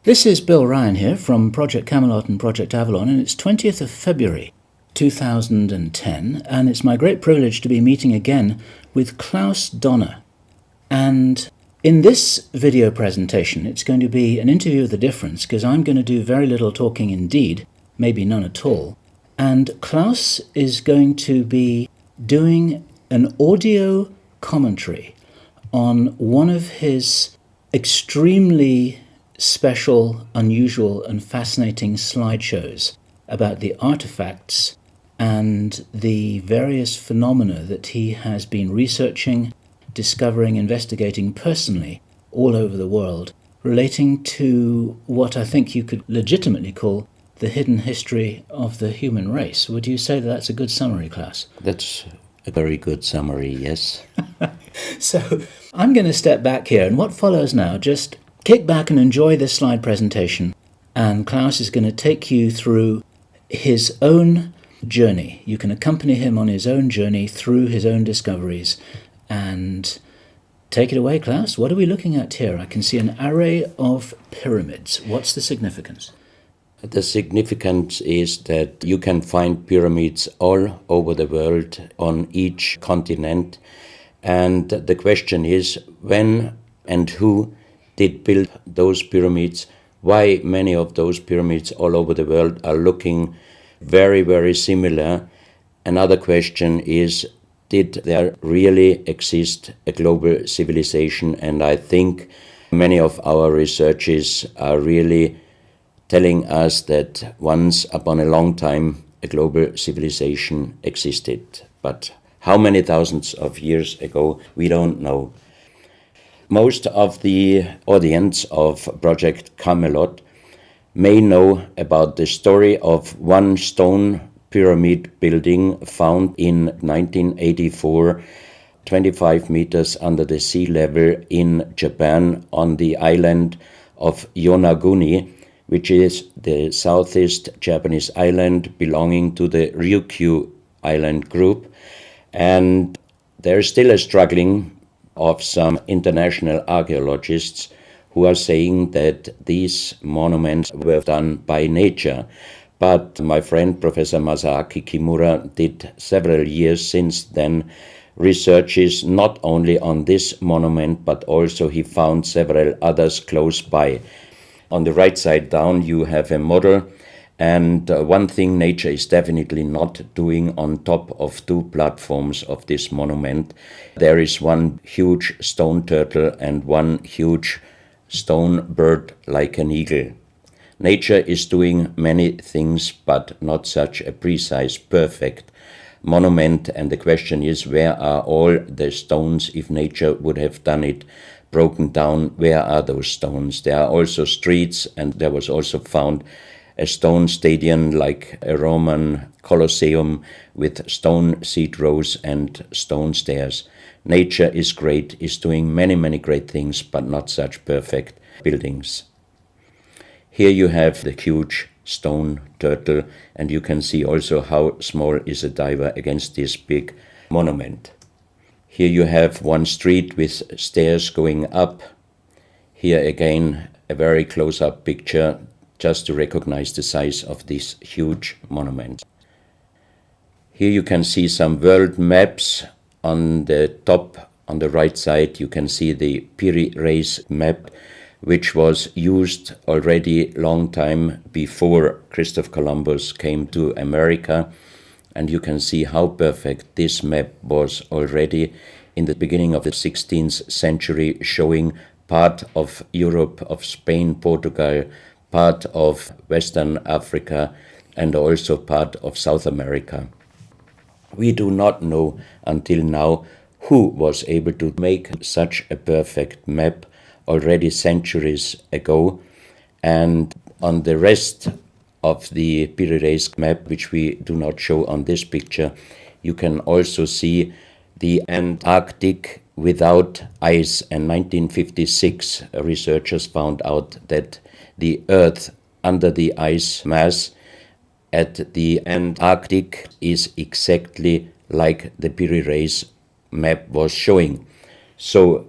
This is Bill Ryan here from Project Camelot and Project Avalon, and it's 20th of February 2010, and it's my great privilege to be meeting again with Klaus, Dona. And in this video presentation, it's going to be an interview of the difference, because I'm going to do very little talking indeed, maybe none at all, and Klaus is going to be doing an audio commentary on one of his extremely special, unusual and fascinating slideshows about the artifacts and the various phenomena that he has been researching, discovering, investigating personally all over the world, relating to what I think you could legitimately call the hidden history of the human race. Would you say that that's a good summary, Klaus? That's a very good summary, yes. So I'm going to step back here, and what follows now, just kick back and enjoy this slide presentation, and Klaus is going to take you through his own journey. You can accompany him on his own journey through his own discoveries. And take it away, Klaus. What are we looking at here? I can see an array of pyramids. What's the significance? The significance is that you can find pyramids all over the world on each continent. And the question is, when and who did build those pyramids? Why many of those pyramids all over the world are looking very, very similar? Another question is, did there really exist a global civilization? And I think many of our researches are really telling us that once upon a long time a global civilization existed. But how many thousands of years ago, we don't know. Most of the audience of Project Camelot may know about the story of one stone pyramid building found in 1984, 25 meters under the sea level in Japan on the island of Yonaguni, which is the southeast Japanese island belonging to the Ryukyu island group. And there is still a struggling of some international archaeologists who are saying that these monuments were done by nature. But my friend Professor Masaaki Kimura did several years since then researches not only on this monument, but also he found several others close by. On the right side down you have a model, and one thing nature is definitely not doing on top of two platforms of this monument. There is one huge stone turtle and one huge stone bird like an eagle. Nature is doing many things, but not such a precise, perfect monument. And the question is, where are all the stones? If nature would have done it broken down, where are those stones? There are also streets, and there was also found a stone stadium like a Roman Colosseum with stone seat rows and stone stairs. Nature is great, is doing many, many great things, but not such perfect buildings. Here you have the huge stone turtle, and you can see also how small is a diver against this big monument. Here you have one street with stairs going up. Here again a very close-up picture just to recognize the size of this huge monument. Here you can see some world maps. On the top, on the right side, you can see the Piri Reis map, which was used already long time before Christopher Columbus came to America. And you can see how perfect this map was already in the beginning of the 16th century, showing part of Europe, of Spain, Portugal, part of Western Africa, and also part of South America. We do not know until now who was able to make such a perfect map already centuries ago. And on the rest of the Piri Reis map, which we do not show on this picture, you can also see the Antarctic without ice. In 1956, researchers found out that the Earth under the ice mass at the Antarctic is exactly like the Piri Reis map was showing. So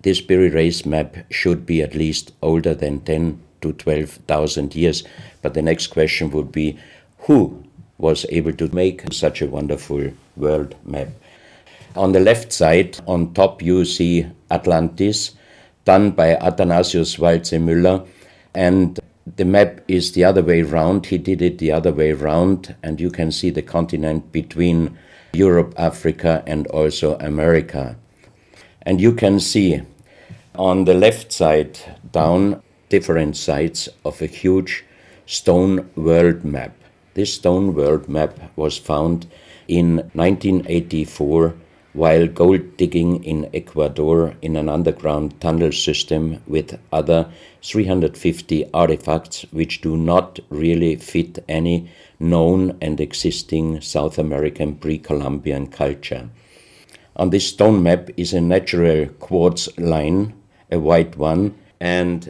this Piri Reis map should be at least older than 10 to 12,000 years. But the next question would be, who was able to make such a wonderful world map? On the left side, on top, you see Atlantis, done by Athanasius Walzemüller, and the map is the other way round. He did it the other way round, and you can see the continent between Europe, Africa, and also America. And you can see on the left side down different sides of a huge stone world map. This stone world map was found in 1984 while gold digging in Ecuador in an underground tunnel system with other 350 artifacts which do not really fit any known and existing South American pre-Columbian culture. On this stone map is a natural quartz line, a white one, and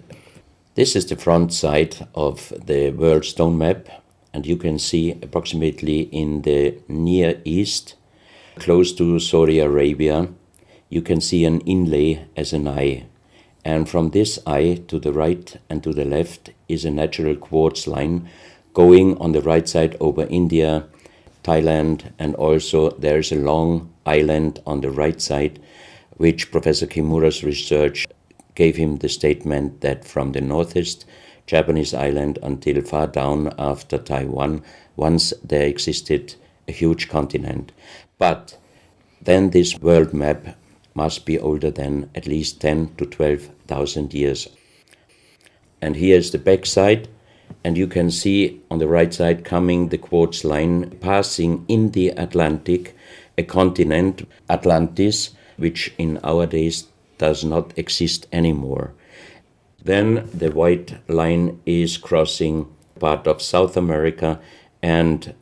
this is the front side of the world stone map, and you can see approximately in the Near East, close to Saudi Arabia, you can see an inlay as an eye. And from this eye to the right and to the left is a natural quartz line going on the right side over India, Thailand, and also there's a long island on the right side, which Professor Kimura's research gave him the statement that from the northeast Japanese island until far down after Taiwan, once there existed a huge continent. But then this world map must be older than at least 10 to 12,000 years. And here is the back side, and you can see on the right side coming the quartz line passing in the Atlantic, a continent, Atlantis, which in our days does not exist anymore. Then the white line is crossing part of South America, and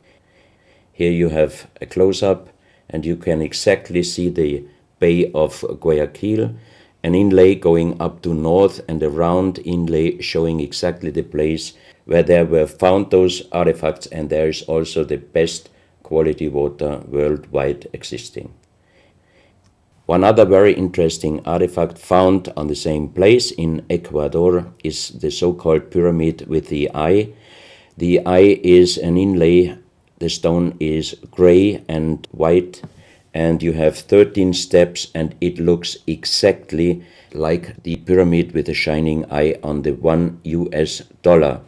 here you have a close-up, and you can exactly see the Bay of Guayaquil, an inlay going up to north and a round inlay showing exactly the place where there were found those artifacts, and there is also the best quality water worldwide existing. One other very interesting artifact found on the same place in Ecuador is the so-called pyramid with the eye. The eye is an inlay. The stone is gray and white, and you have 13 steps, and it looks exactly like the pyramid with a shining eye on the $1.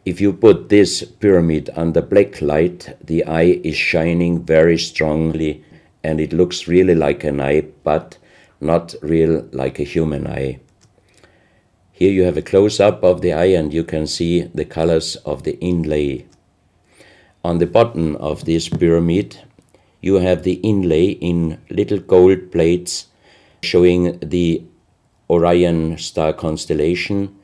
If you put this pyramid under black light, the eye is shining very strongly, and it looks really like an eye, but not real like a human eye. Here you have a close-up of the eye, and you can see the colors of the inlay. On the bottom of this pyramid, you have the inlay in little gold plates showing the Orion star constellation,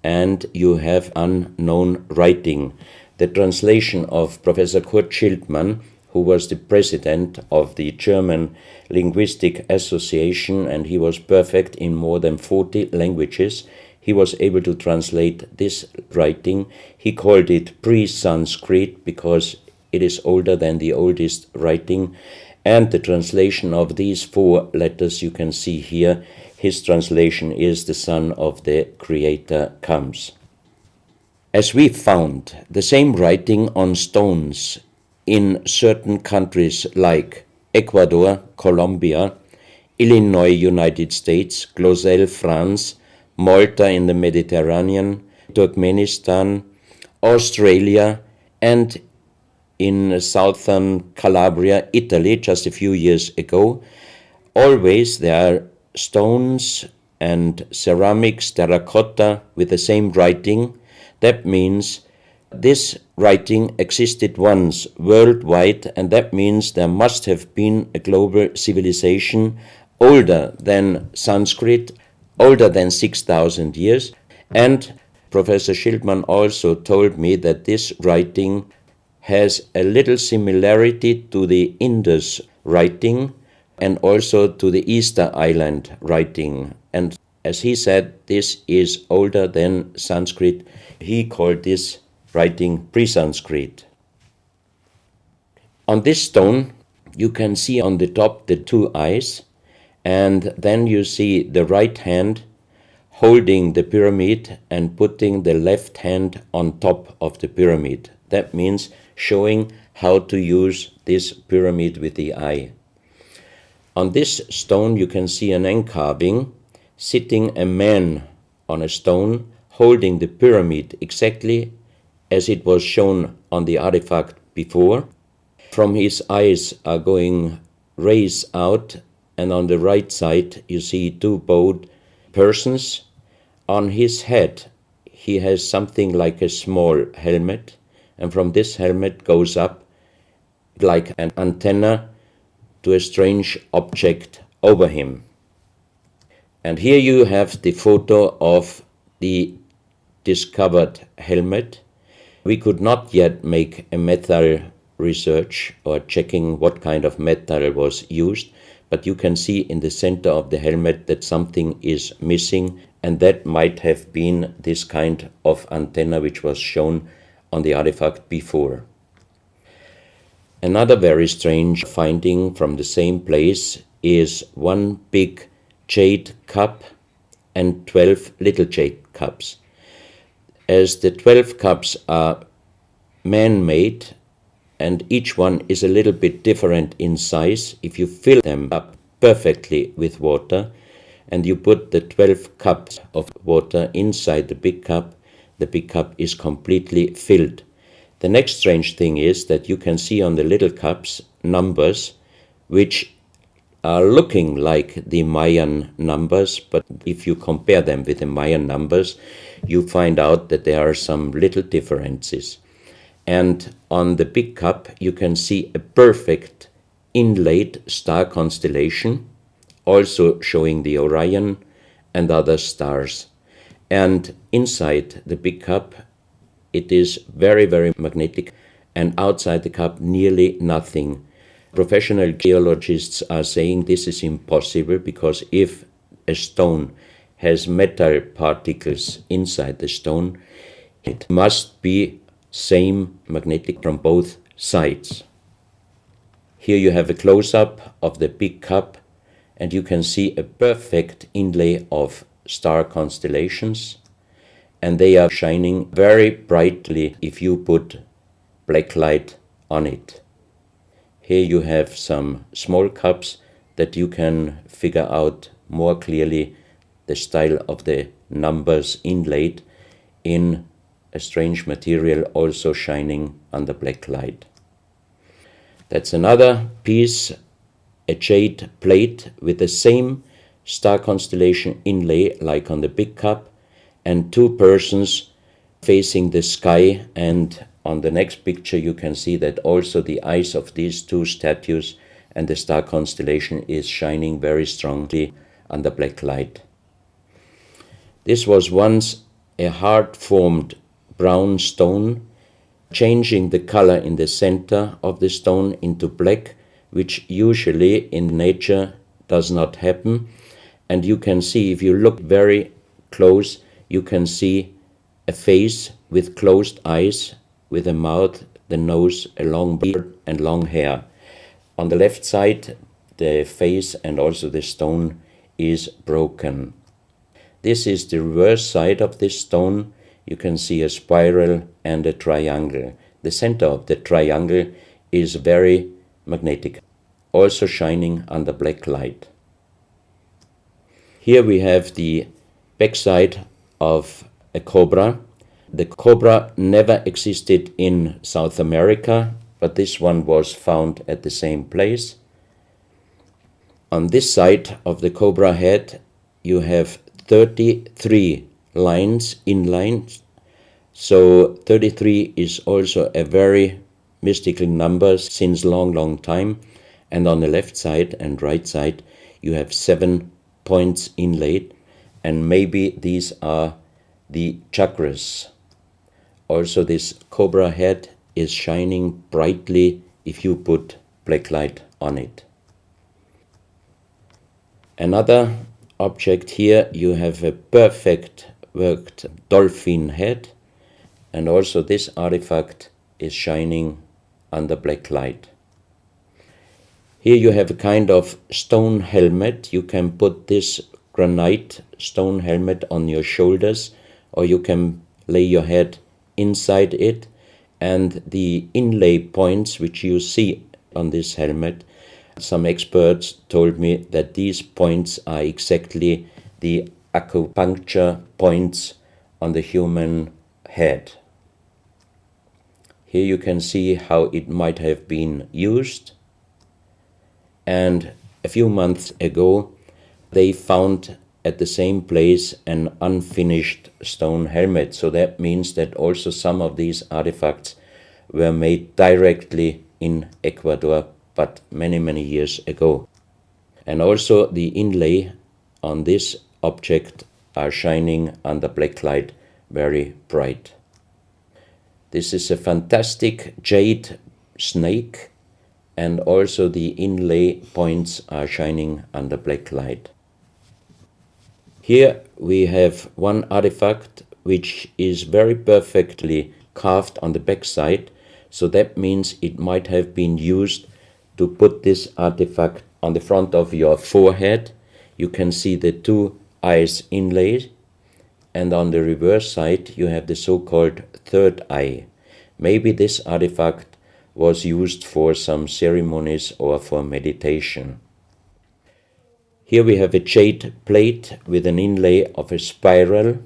and you have unknown writing. The translation of Professor Kurt Schildmann, who was the president of the German Linguistic Association, and he was perfect in more than 40 languages. He was able to translate this writing. He called it pre-Sanskrit because it is older than the oldest writing. And the translation of these 4 letters you can see here, his translation is "the Son of the Creator comes." As we found the same writing on stones in certain countries like Ecuador, Colombia, Illinois, United States, Clausel, France, Malta in the Mediterranean, Turkmenistan, Australia, and in southern Calabria, Italy, just a few years ago. Always there are stones and ceramics, terracotta, with the same writing. That means this writing existed once worldwide, and that means there must have been a global civilization older than Sanskrit, older than 6,000 years. And Professor Schildmann also told me that this writing has a little similarity to the Indus writing and also to the Easter Island writing. And as he said, this is older than Sanskrit. He called this writing pre-Sanskrit. On this stone, you can see on the top the 2 eyes, and then you see the right hand holding the pyramid and putting the left hand on top of the pyramid. That means showing how to use this pyramid with the eye. On this stone you can see an encarving, sitting a man on a stone holding the pyramid exactly as it was shown on the artifact before. From his eyes are going rays out, and on the right side you see two bowed persons. On his head he has something like a small helmet, and from this helmet goes up like an antenna to a strange object over him. And here you have the photo of the discovered helmet. We could not yet make a metal research or checking what kind of metal was used, but you can see in the center of the helmet that something is missing, and that might have been this kind of antenna which was shown on the artifact before. Another very strange finding from the same place is one big jade cup and 12 little jade cups. As the 12 cups are man-made and each one is a little bit different in size, if you fill them up perfectly with water and you put the 12 cups of water inside the big cup is completely filled. The next strange thing is that you can see on the little cups numbers which are looking like the Mayan numbers, but if you compare them with the Mayan numbers, you find out that there are some little differences. And on the big cup you can see a perfect inlaid star constellation, also showing the Orion and other stars. And inside the big cup it is very, very magnetic, and outside the cup nearly nothing. Professional geologists are saying this is impossible, because if a stone has metal particles inside the stone, it must be same magnetic from both sides. Here you have a close-up of the big cup, and you can see a perfect inlay of star constellations, and they are shining very brightly if you put black light on it. Here you have some small cups that you can figure out more clearly the style of the numbers inlaid in a strange material, also shining under black light. That's another piece, a jade plate with the same star constellation inlay like on the big cup, and two persons facing the sky, and on the next picture you can see that also the eyes of these two statues and the star constellation is shining very strongly under black light. This was once a hard-formed brown stone, changing the color in the center of the stone into black, which usually in nature does not happen. And you can see, if you look very close, you can see a face with closed eyes, with a mouth, the nose, a long beard and long hair. On the left side, the face and also the stone is broken. This is the reverse side of this stone. You can see a spiral and a triangle. The center of the triangle is very magnetic, also shining under black light. Here we have the backside of a cobra. The cobra never existed in South America, but this one was found at the same place. On this side of the cobra head you have 33 lines in lines. So 33 is also a very mystical number since long time. And on the left side and right side you have 7 points inlaid, and maybe these are the chakras. Also this cobra head is shining brightly if you put black light on it. Another object here, you have a perfect worked dolphin head, and also this artifact is shining under black light. Here you have a kind of stone helmet. You can put this granite stone helmet on your shoulders, or you can lay your head inside it, and the inlay points which you see on this helmet, some experts told me that these points are exactly the acupuncture points on the human head. Here you can see how it might have been used. And a few months ago, they found at the same place an unfinished stone helmet. So that means that also some of these artifacts were made directly in Ecuador, but many, many years ago. And also the inlay on this object are shining under black light very bright. This is a fantastic jade snake, and also the inlay points are shining under black light. Here we have one artifact which is very perfectly carved on the back side, so that means it might have been used to put this artifact on the front of your forehead. You can see the two eyes inlaid, and on the reverse side you have the so-called third eye. Maybe this artifact was used for some ceremonies or for meditation. Here we have a jade plate with an inlay of a spiral,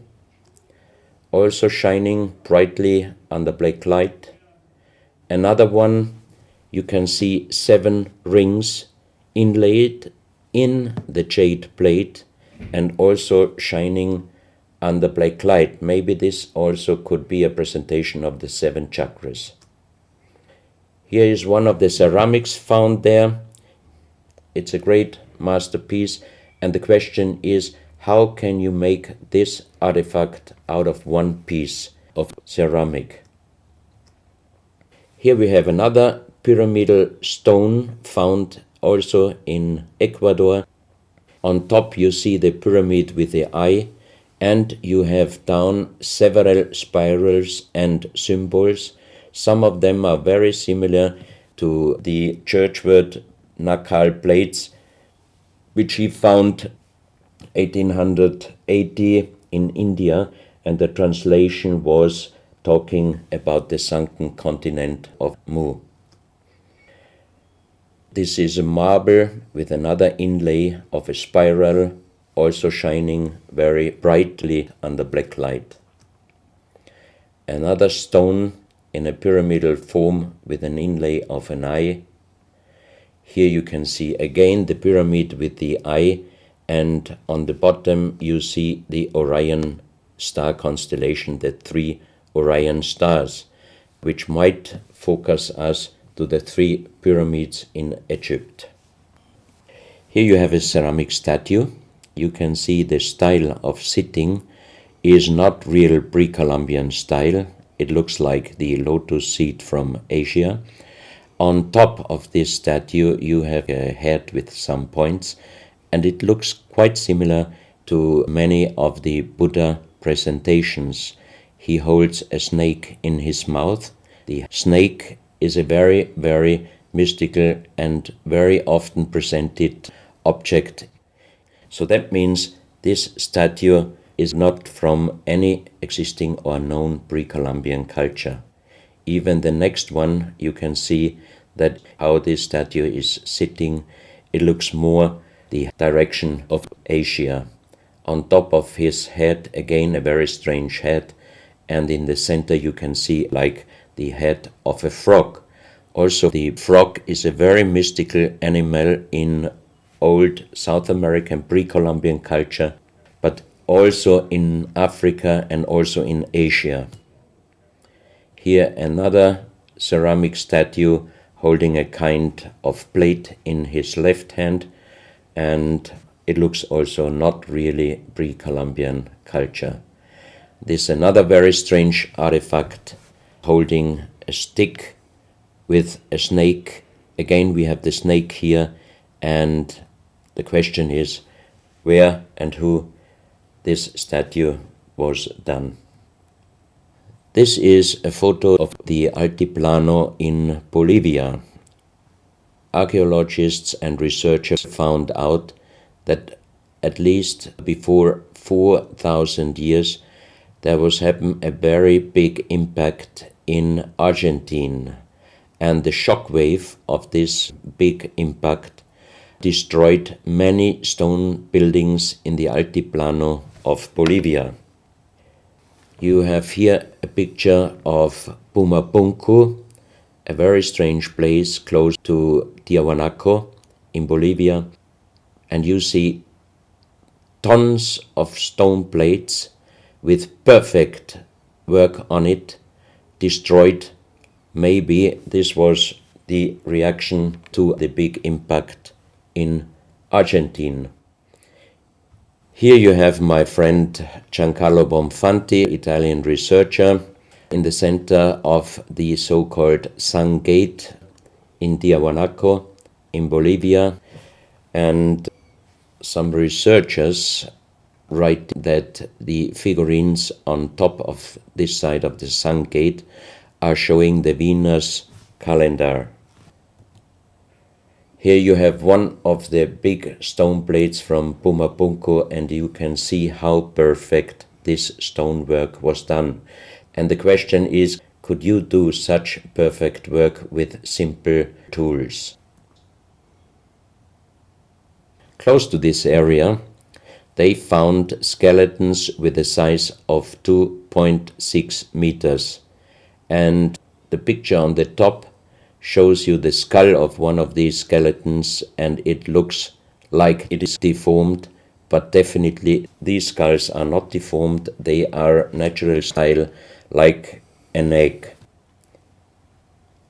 also shining brightly under black light. Another one, you can see 7 rings inlaid in the jade plate and also shining under black light. Maybe this also could be a presentation of the 7 chakras. Here is one of the ceramics found there. It's a great masterpiece, and the question is, how can you make this artifact out of one piece of ceramic? Here we have another pyramidal stone found also in Ecuador. On top you see the pyramid with the eye, and you have down several spirals and symbols. Some of them are very similar to the churchward Nakal plates, which he found 1880 in India, and the translation was talking about the sunken continent of Mu. This is a marble with another inlay of a spiral, also shining very brightly under black light. Another stone in a pyramidal form with an inlay of an eye. Here you can see again the pyramid with the eye, and on the bottom you see the Orion star constellation, the 3 Orion stars, which might focus us to the 3 pyramids in Egypt. Here you have a ceramic statue. You can see the style of sitting is not real pre-Columbian style. It looks like the lotus seat from Asia. On top of this statue you have a head with some points, and it looks quite similar to many of the Buddha presentations. He holds a snake in his mouth. The snake is a very, very mystical and very often presented object. So that means this statue is not from any existing or known pre-Columbian culture. Even the next one, you can see that how this statue is sitting, it looks more the direction of Asia. On top of his head, again a very strange head, and in the center you can see like the head of a frog. Also the frog is a very mystical animal in old South American pre-Columbian culture, but also in Africa and also in Asia. Here another ceramic statue holding a kind of plate in his left hand, and it looks also not really pre-Columbian culture. This is another very strange artifact holding a stick with a snake. Again we have the snake here, and the question is where and who this statue was done. This is a photo of the Altiplano in Bolivia. Archaeologists and researchers found out that at least before 4,000 years, there was happened a very big impact in Argentina, and the shock wave of this big impact destroyed many stone buildings in the Altiplano of Bolivia. You have here a picture of Pumapunku, a very strange place close to Tiahuanaco in Bolivia, and you see tons of stone plates with perfect work on it, destroyed. Maybe this was the reaction to the big impact in Argentina. Here you have my friend Giancarlo Bonfanti, Italian researcher, in the center of the so-called Sun Gate in Tiahuanaco in Bolivia, and some researchers write that the figurines on top of this side of the Sun Gate are showing the Venus calendar. Here you have one of the big stone plates from Pumapunku, and you can see how perfect this stonework was done. And the question is, could you do such perfect work with simple tools? Close to this area, they found skeletons with a size of 2.6 meters. And the picture on the top shows you the skull of one of these skeletons, and it looks like it is deformed, but definitely these skulls are not deformed. They are natural style, like an egg.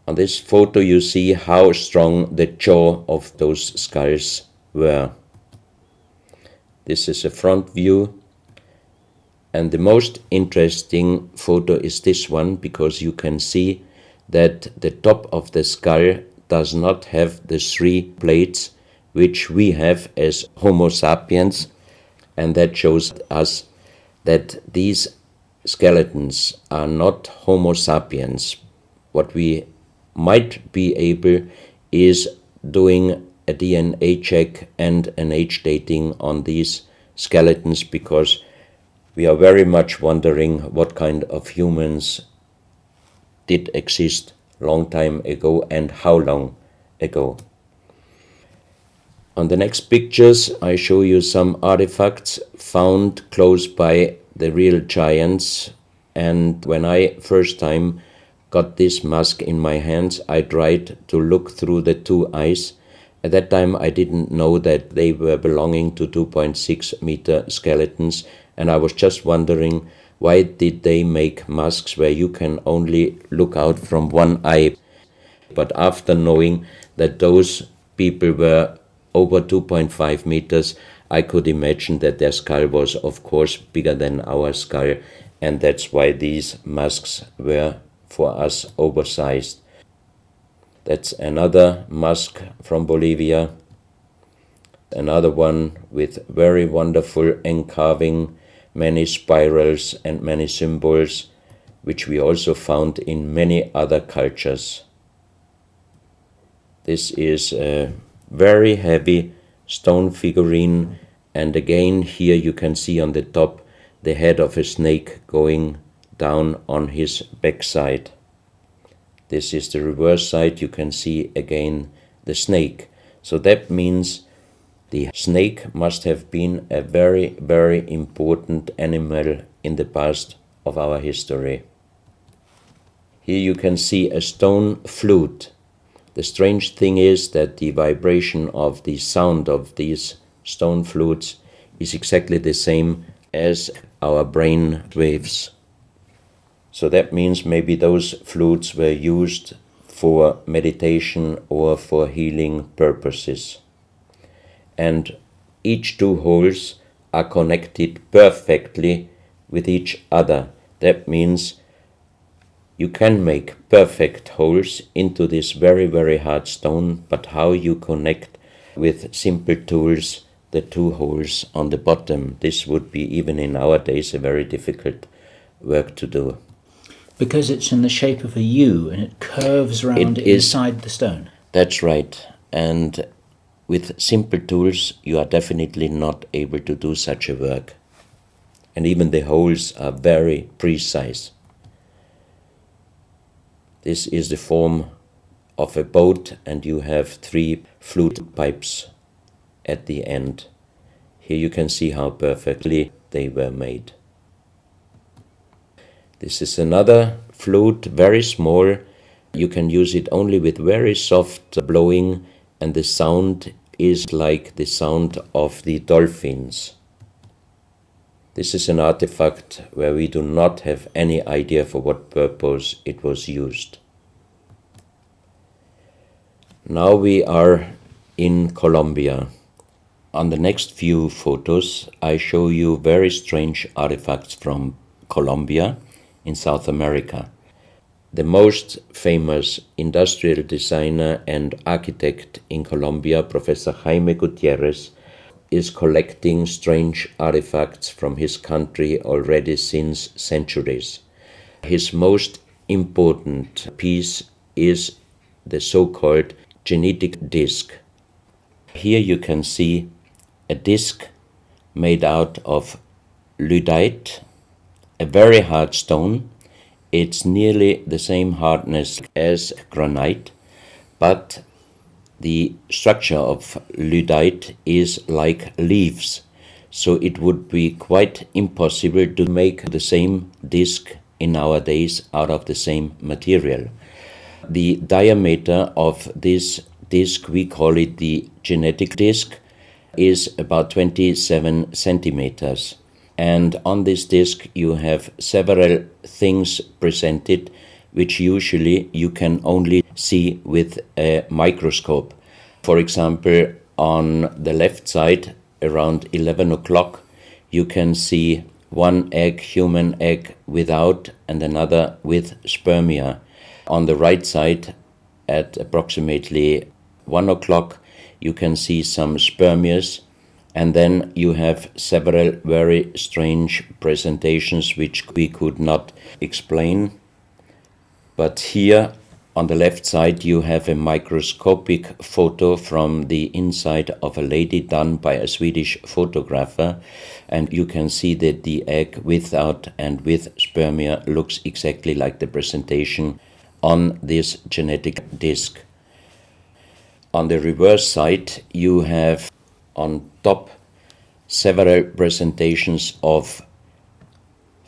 On this photo you see how strong the jaw of those skulls were. This is a front view, and the most interesting photo is this one, because you can see that the top of the skull does not have the 3 plates which we have as Homo sapiens, and that shows us that these skeletons are not Homo sapiens. What we might be able is doing a DNA check and an age dating on these skeletons, because we are very much wondering what kind of humans did exist long time ago and how long ago. On the next pictures I show you some artifacts found close by the real giants, and when I first time got this mask in my hands, I tried to look through the 2 eyes. At that time I didn't know that they were belonging to 2.6 meter skeletons, and I was just wondering, why did they make masks where you can only look out from one eye? But after knowing that those people were over 2.5 meters, I could imagine that their skull was of course bigger than our skull, and that's why these masks were for us oversized. That's another mask from Bolivia, another one with very wonderful encarving, many spirals and many symbols, which we also found in many other cultures. This is a very heavy stone figurine, and again here you can see on the top the head of a snake going down on his backside. This is the reverse side. You can see again the snake. So that means the snake must have been a very, very important animal in the past of our history. Here you can see a stone flute. The strange thing is that the vibration of the sound of these stone flutes is exactly the same as our brain waves. So that means maybe those flutes were used for meditation or for healing purposes. And each 2 holes are connected perfectly with each other. That means you can make perfect holes into this very, very hard stone, but how you connect with simple tools the 2 holes on the bottom, this would be even in our days a very difficult work to do. Because it's in the shape of a U and it curves around inside the stone. That's right. And with simple tools you are definitely not able to do such a work. And even the holes are very precise. This is the form of a boat, and you have 3 flute pipes at the end. Here you can see how perfectly they were made. This is another flute, very small. You can use it only with very soft blowing, and the sound is like the sound of the dolphins. This is an artifact where we do not have any idea for what purpose it was used. Now we are in Colombia. On the next few photos, I show you very strange artifacts from Colombia in South America. The most famous industrial designer and architect in Colombia, Professor Jaime Gutierrez, is collecting strange artifacts from his country already since centuries. His most important piece is the so-called genetic disc. Here you can see a disc made out of lyddite, a very hard stone. It's nearly the same hardness as granite, but the structure of lyddite is like leaves, so it would be quite impossible to make the same disc in our days out of the same material. The diameter of this disc, we call it the genetic disc, is about 27 centimeters. And on this disc you have several things presented which usually you can only see with a microscope. For example, on the left side, around 11 o'clock, you can see one egg, human egg, without and another with spermia. On the right side, at approximately 1 o'clock, you can see some spermias, and then you have several very strange presentations which we could not explain. But here on the left side you have a microscopic photo from the inside of a lady done by a Swedish photographer, and you can see that the egg without and with spermia looks exactly like the presentation on this genetic disc. On the reverse side you have on top several presentations of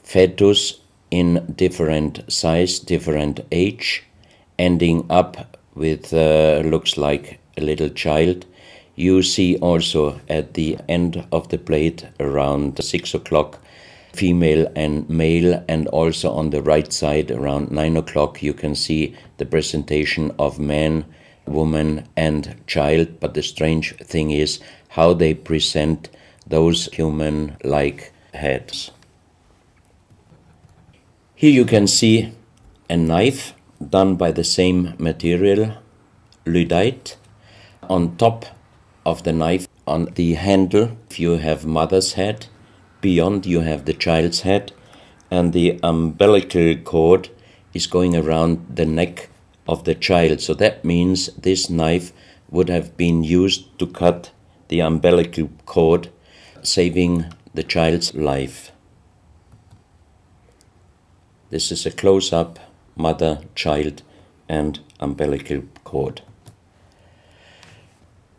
fetus in different size, different age, ending up with looks like a little child. You see also at the end of the plate around 6 o'clock female and male, and also on the right side around 9 o'clock you can see the presentation of man, woman and child. But the strange thing is how they present those human-like heads. Here you can see a knife done by the same material, lyddite. On top of the knife, on the handle, you have mother's head. Beyond you have the child's head, and the umbilical cord is going around the neck of the child. So that means this knife would have been used to cut the umbilical cord, saving the child's life. This is a close-up mother, child and umbilical cord.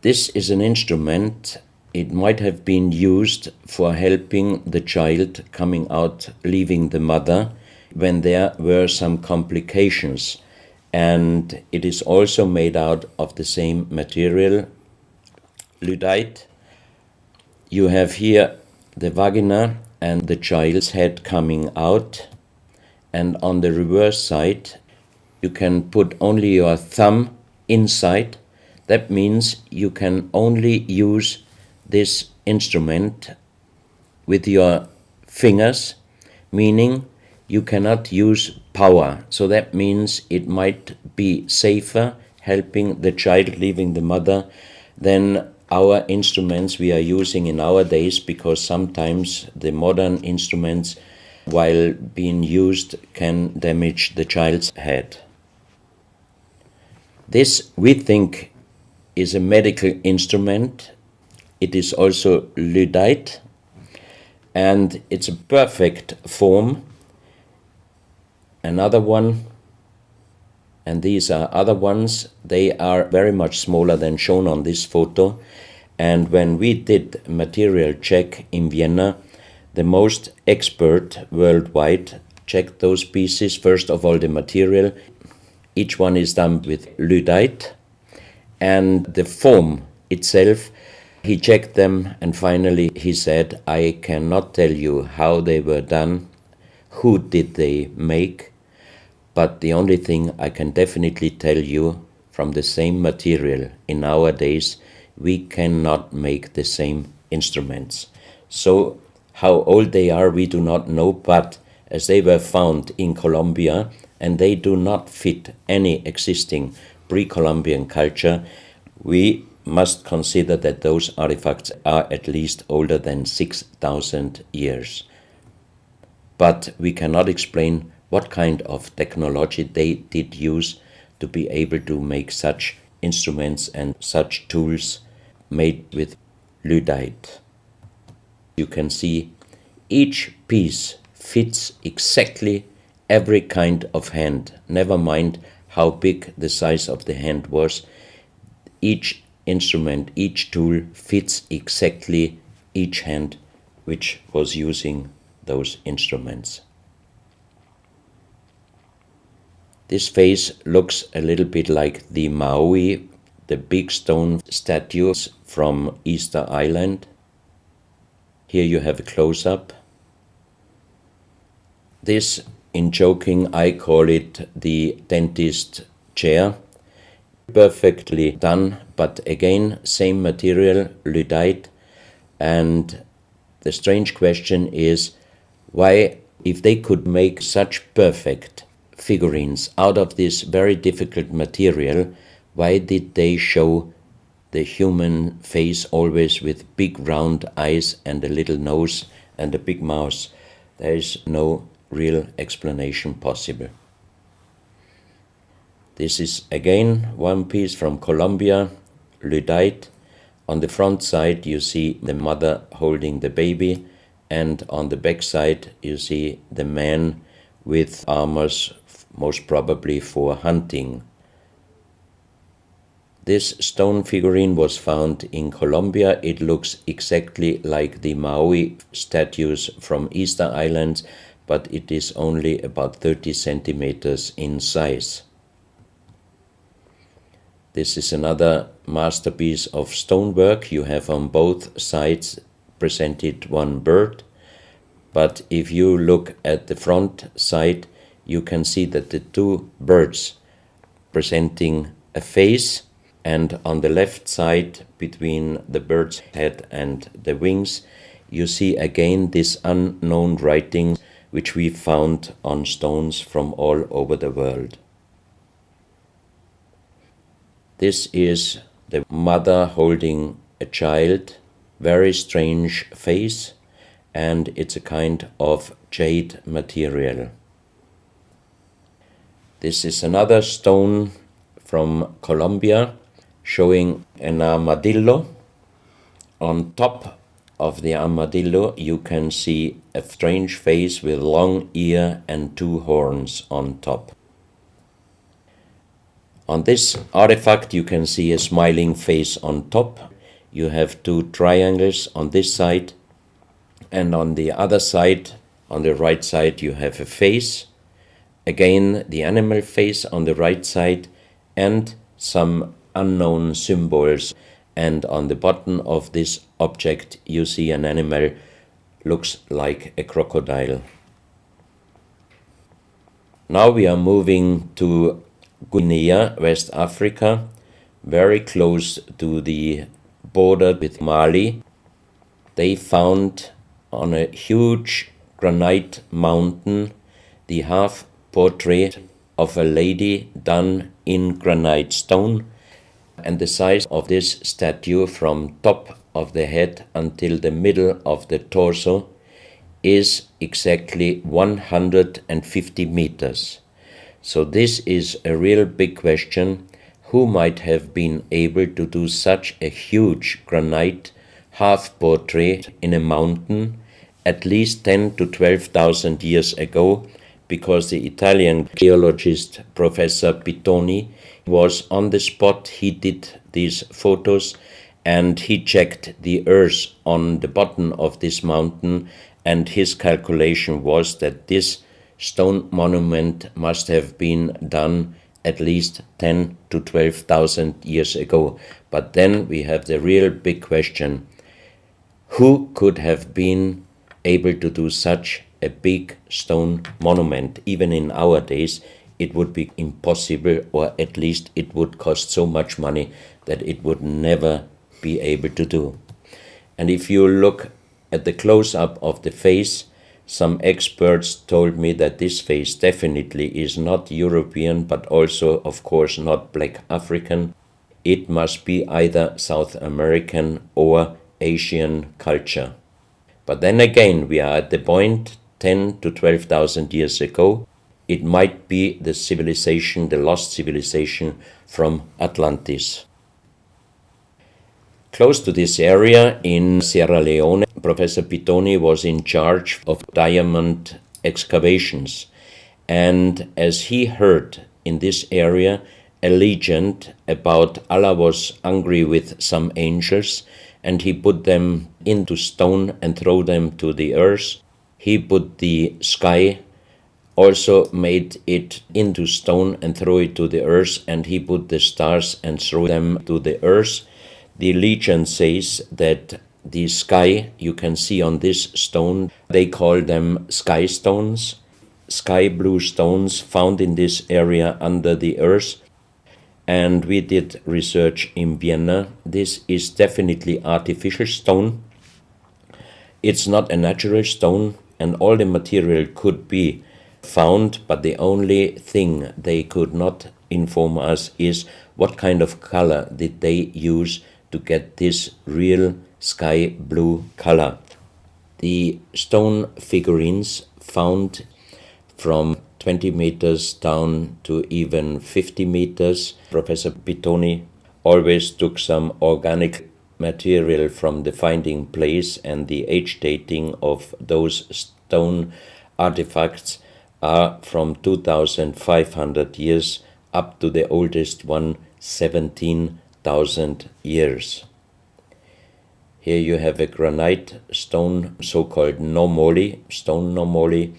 This is an instrument. It might have been used for helping the child coming out, leaving the mother, when there were some complications. And it is also made out of the same material, lyddite. You have here the vagina and the child's head coming out. And on the reverse side, you can put only your thumb inside. That means you can only use this instrument with your fingers, meaning you cannot use power. So that means it might be safer helping the child leaving the mother than our instruments we are using in our days, because sometimes the modern instruments, while being used, can damage the child's head. This, we think, is a medical instrument. It is also lyddite, and it's a perfect form. Another one, and these are other ones, they are very much smaller than shown on this photo. And when we did a material check in Vienna, the most expert worldwide checked those pieces. First of all, the material. Each one is done with lyddite, and the form itself, he checked them, and finally he said, I cannot tell you how they were done, who did they make, but the only thing I can definitely tell you, from the same material in nowadays, we cannot make the same instruments. So how old they are, we do not know, but as they were found in Colombia, and they do not fit any existing pre-Columbian culture, we must consider that those artifacts are at least older than 6,000 years. But we cannot explain what kind of technology they did use to be able to make such instruments and such tools made with lyddite. You can see each piece fits exactly every kind of hand, never mind how big the size of the hand was. Each instrument, each tool fits exactly each hand which was using those instruments. This face looks a little bit like the Maui, the big stone statues from Easter Island. Here you have a close-up. This, in joking, I call it the dentist chair. Perfectly done, but again, same material, lyddite. And the strange question is, why, if they could make such perfect figurines out of this very difficult material, why did they show the human face always with big round eyes and a little nose and a big mouth? There is no real explanation possible. This is again one piece from Colombia, lyddite. On the front side you see the mother holding the baby, and on the back side you see the man with armors, most probably for hunting. This stone figurine was found in Colombia. It looks exactly like the Maui statues from Easter Island, but it is only about 30 centimeters in size. This is another masterpiece of stonework. You have on both sides presented one bird, but if you look at the front side, you can see that the two birds presenting a face, and on the left side, between the bird's head and the wings, you see again this unknown writing which we found on stones from all over the world. This is the mother holding a child, very strange face, and it's a kind of jade material. This is another stone from Colombia showing an armadillo. On top of the armadillo you can see a strange face with long ear and two horns on top. On this artifact you can see a smiling face on top. You have two triangles on this side, and on the other side, on the right side, you have a face. Again, the animal face on the right side, and some unknown symbols. And on the bottom of this object you see an animal, looks like a crocodile. Now we are moving to Guinea, West Africa, very close to the border with Mali. They found on a huge granite mountain the half portrait of a lady done in granite stone, and the size of this statue from top of the head until the middle of the torso is exactly 150 meters. So this is a real big question. who might have been able to do such a huge granite half-portrait in a mountain at least 10 to 12,000 years ago, because the Italian geologist Professor Pittoni was on the spot. He did these photos and he checked the earth on the bottom of this mountain, and his calculation was that this stone monument must have been done at least 10 to 12,000 years ago. But then we have the real big question: who could have been able to do such a big stone monument? Even in our days, it would be impossible, or at least it would cost so much money that it would never be able to do. And if you look at the close-up of the face, some experts told me that this face definitely is not European, but also, of course, not black African. It must be either South American or Asian culture. But then again, we are at the point 10 to 12,000 years ago. It might be the civilization, the lost civilization from Atlantis. Close to this area in Sierra Leone, Professor Pittoni was in charge of diamond excavations. And as he heard in this area a legend about Allah was angry with some angels, and he put them into stone and throw them to the earth. He put the sky, also made it into stone and throw it to the earth, and he put the stars and throw them to the earth. The legend says that the sky you can see on this stone, they call them sky stones, sky blue stones found in this area under the earth. And we did research in Vienna. This is definitely artificial stone. It's not a natural stone, and all the material could be found, but the only thing they could not inform us is what kind of color did they use to get this real sky blue color. The stone figurines found from 20 meters down to even 50 meters. Professor Pittoni always took some organic material from the finding place, and the age dating of those stone artifacts are from 2,500 years up to the oldest one, 17,000 years. Here you have a granite stone, so-called nomoli, stone nomoli,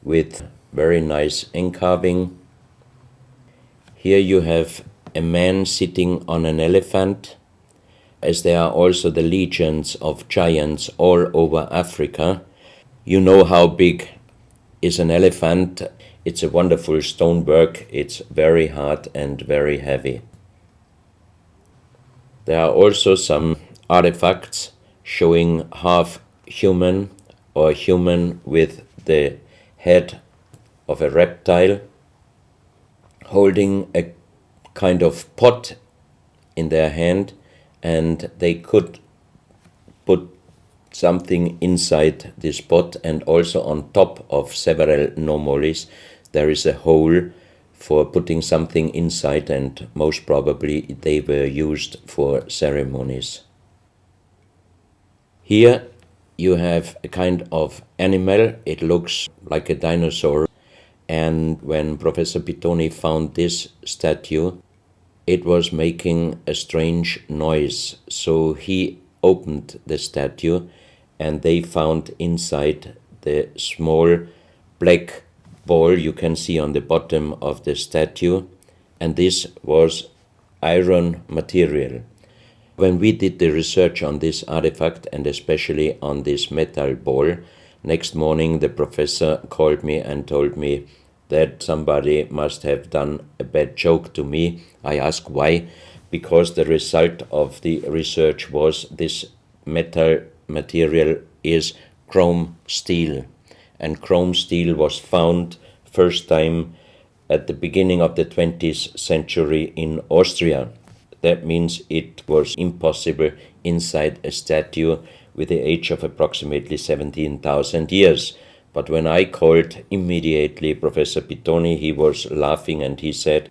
with very nice encarving. Here you have a man sitting on an elephant, as there are also the legends of giants all over Africa. You know how big is an elephant. It's a wonderful stonework. It's very hard and very heavy. There are also some artifacts showing half human or human with the head of a reptile, holding a kind of pot in their hand, and they could put something inside this pot, and also on top of several nomolis there is a hole for putting something inside, and most probably they were used for ceremonies. Here you have a kind of animal. It looks like a dinosaur, and when Professor Pittoni found this statue, it was making a strange noise. So he opened the statue, and they found inside the small black ball you can see on the bottom of the statue, and this was iron material. When we did the research on this artifact, and especially on this metal ball, next morning the professor called me and told me that somebody must have done a bad joke to me. I asked why, because the result of the research was this metal material is chrome steel, and chrome steel was found first time at the beginning of the 20th century in Austria. That means it was impossible inside a statue with the age of approximately 17,000 years. But when I called immediately Professor Pittoni, he was laughing and he said,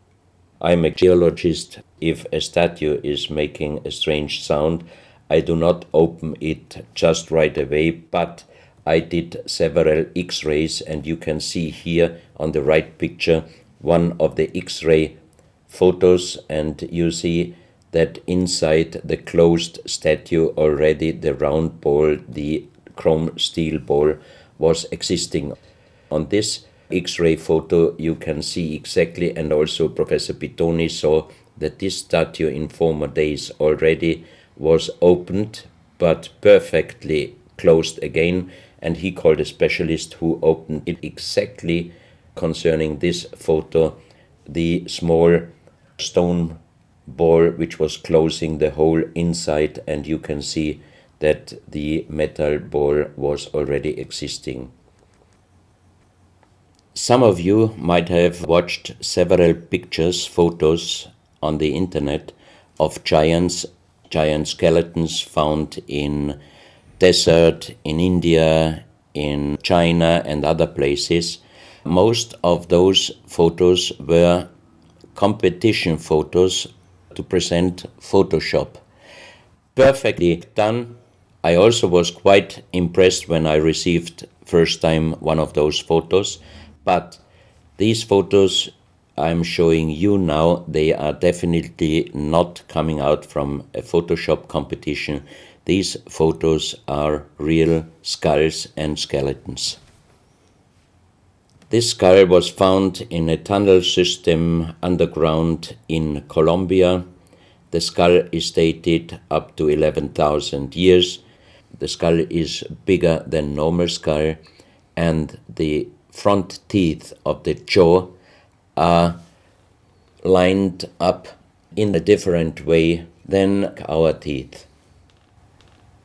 I'm a geologist. If a statue is making a strange sound, I do not open it just right away, but I did several X-rays, and you can see here on the right picture one of the X-ray photos, and you see that inside the closed statue already the round ball, the chrome steel ball, was existing. On this X-ray photo you can see exactly, and also Professor Pittoni saw that this statue in former days already was opened but perfectly closed again, and he called a specialist who opened it exactly concerning this photo, the small stone ball which was closing the hole inside, and you can see that the metal ball was already existing. Some of you might have watched several pictures, photos on the internet of giant skeletons found in desert, in India, in China and other places. Most of those photos were competition photos to present Photoshop. Perfectly done. I also was quite impressed when I received first time one of those photos, but these photos I'm showing you now, they are definitely not coming out from a Photoshop competition. These photos are real skulls and skeletons. This skull was found in a tunnel system underground in Colombia. The skull is dated up to 11,000 years. The skull is bigger than normal skull, and the front teeth of the jaw are lined up in a different way than our teeth.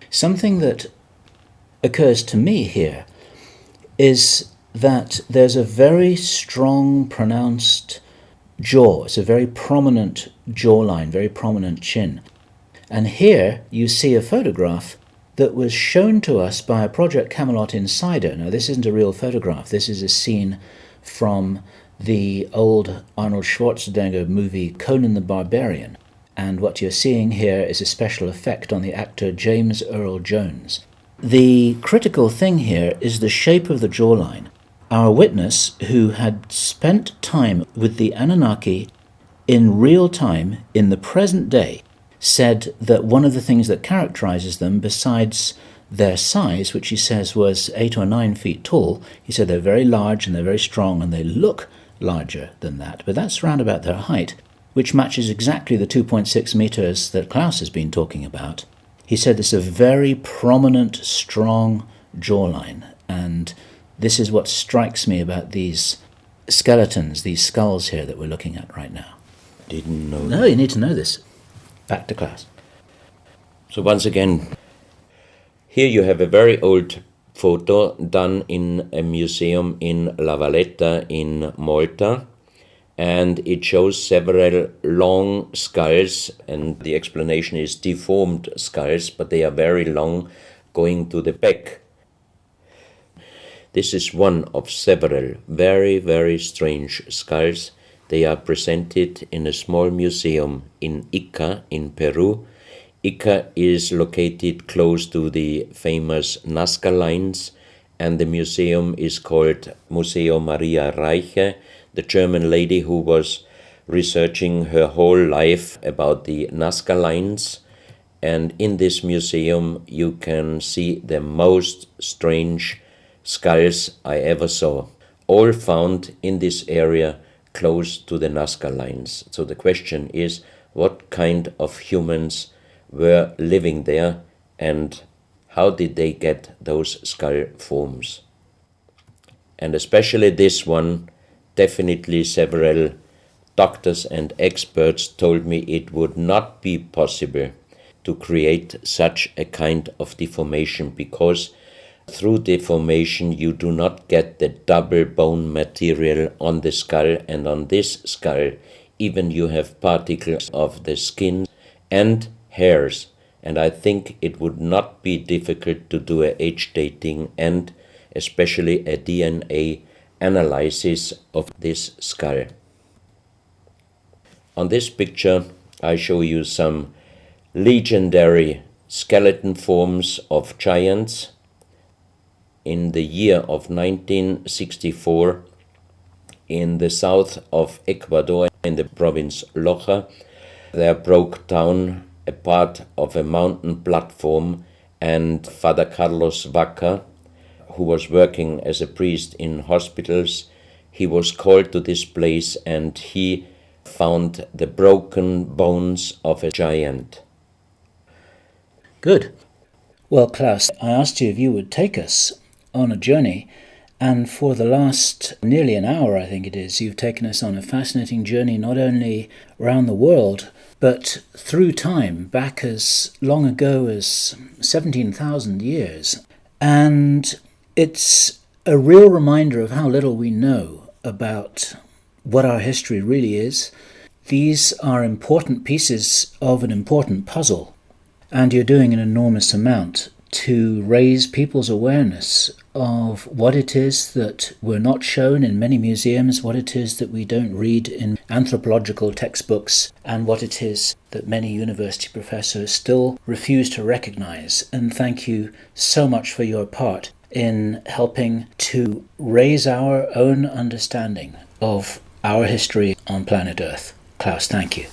Something that occurs to me here is that there's a very strong, pronounced jaw. It's a very prominent jawline, very prominent chin. And here you see a photograph that was shown to us by a Project Camelot insider. Now, this isn't a real photograph. This is a scene from the old Arnold Schwarzenegger movie Conan the Barbarian. And what you're seeing here is a special effect on the actor James Earl Jones. The critical thing here is the shape of the jawline. Our witness, who had spent time with the Anunnaki in real time, in the present day, said that one of the things that characterizes them, besides their size, which he says was 8 or 9 feet tall, he said they're very large and they're very strong and they look larger than that. But that's round about their height, which matches exactly the 2.6 meters that Klaus has been talking about. He said this is a very prominent, strong jawline, and this is what strikes me about these skeletons, these skulls here that we're looking at right now. Didn't know. No, you need to know this. Back to Klaus. So once again, here you have a very old photo done in a museum in La Valletta in Malta, and it shows several long skulls, and the explanation is deformed skulls, but they are very long, going to the back. This is one of several very, very strange skulls. They are presented in a small museum in Ica in Peru. Ica is located close to the famous Nazca lines, and the museum is called Museo Maria Reiche, the German lady who was researching her whole life about the Nazca lines. And in this museum you can see the most strange skulls I ever saw, all found in this area close to the Nazca lines. So the question is, what kind of humans were living there, and how did they get those skull forms? And especially this one, definitely several doctors and experts told me it would not be possible to create such a kind of deformation, because through deformation you do not get the double bone material on the skull, and on this skull even you have particles of the skin and hairs, and I think it would not be difficult to do a age dating and especially a DNA analysis of this skull. On this picture, I show you some legendary skeleton forms of giants. In the year of 1964, in the south of Ecuador, in the province Loja, there broke down a part of a mountain platform, and Father Carlos Vaca, who was working as a priest in hospitals, he was called to this place and he found the broken bones of a giant. Good. Well, Klaus, I asked you if you would take us on a journey, and for the last nearly an hour, I think it is, you've taken us on a fascinating journey not only around the world, but through time, back as long ago as 17,000 years. And it's a real reminder of how little we know about what our history really is. These are important pieces of an important puzzle, and you're doing an enormous amount to raise people's awareness of what it is that we're not shown in many museums, what it is that we don't read in anthropological textbooks, and what it is that many university professors still refuse to recognize. And thank you so much for your part in helping to raise our own understanding of our history on planet Earth. Klaus, thank you.